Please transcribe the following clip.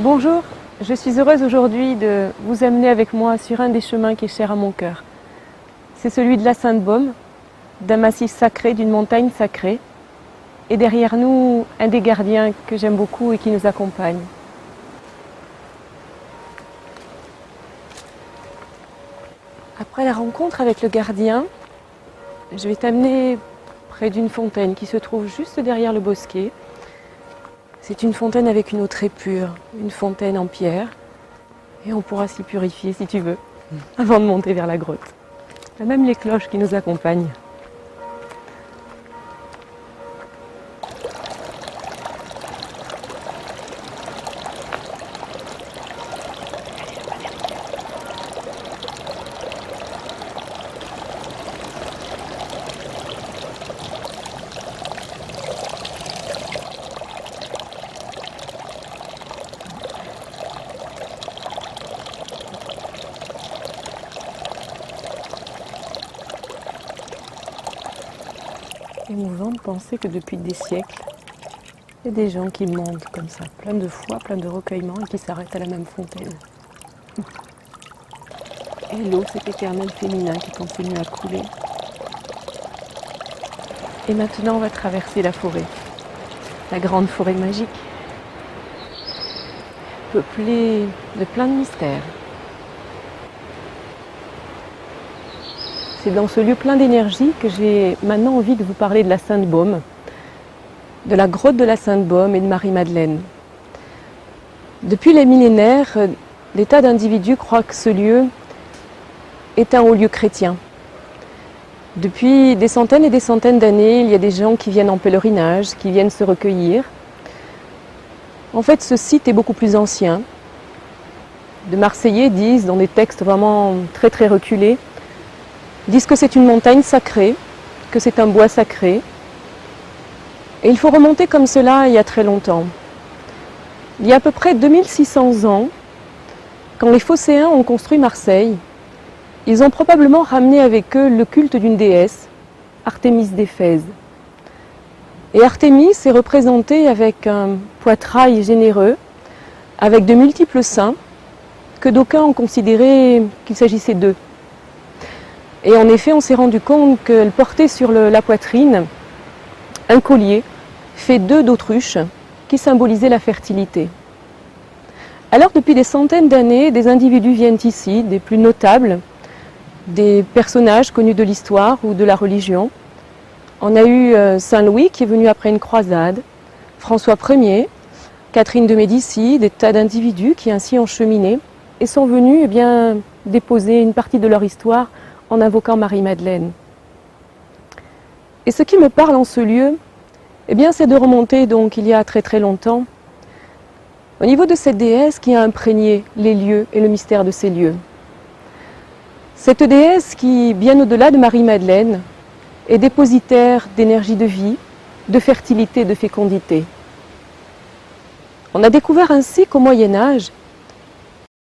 Bonjour, je suis heureuse aujourd'hui de vous amener avec moi sur un des chemins qui est cher à mon cœur. C'est celui de la Sainte-Baume, d'un massif sacré, d'une montagne sacrée. Et derrière nous, un des gardiens que j'aime beaucoup et qui nous accompagne. Après la rencontre avec le gardien, je vais t'amener près d'une fontaine qui se trouve juste derrière le bosquet. C'est une fontaine avec une eau très pure, une fontaine en pierre. Et on pourra s'y purifier si tu veux, avant de monter vers la grotte. Il y a même les cloches qui nous accompagnent. Émouvant de penser que depuis des siècles, il y a des gens qui montent comme ça, plein de foi, plein de recueillement et qui s'arrêtent à la même fontaine. Et l'eau, cet éternel féminin qui continue à couler. Et maintenant, on va traverser la forêt, la grande forêt magique, peuplée de plein de mystères. C'est dans ce lieu plein d'énergie que j'ai maintenant envie de vous parler de la Sainte-Baume, de la grotte de la Sainte-Baume et de Marie-Madeleine. Depuis les millénaires, des tas d'individus croient que ce lieu est un haut lieu chrétien. Depuis des centaines et des centaines d'années, il y a des gens qui viennent en pèlerinage, qui viennent se recueillir. En fait, ce site est beaucoup plus ancien. De Marseillais disent, dans des textes vraiment très très reculés, disent que c'est une montagne sacrée, que c'est un bois sacré. Et il faut remonter comme cela il y a très longtemps. Il y a à peu près 2600 ans, quand les Phocéens ont construit Marseille, ils ont probablement ramené avec eux le culte d'une déesse, Artémis d'Éphèse. Et Artémis est représentée avec un poitrail généreux, avec de multiples seins, que d'aucuns ont considéré qu'il s'agissait d'eux. Et en effet, on s'est rendu compte qu'elle portait sur la poitrine un collier fait d'œufs d'autruche qui symbolisait la fertilité. Alors, depuis des centaines d'années, des individus viennent ici, des plus notables, des personnages connus de l'histoire ou de la religion. On a eu Saint Louis qui est venu après une croisade, François Ier, Catherine de Médicis, des tas d'individus qui ainsi ont cheminé et sont venus déposer une partie de leur histoire en invoquant Marie-Madeleine. Et ce qui me parle en ce lieu, c'est de remonter donc il y a très très longtemps, au niveau de cette déesse qui a imprégné les lieux et le mystère de ces lieux. Cette déesse qui, bien au-delà de Marie-Madeleine, est dépositaire d'énergie de vie, de fertilité, de fécondité. On a découvert ainsi qu'au Moyen-Âge,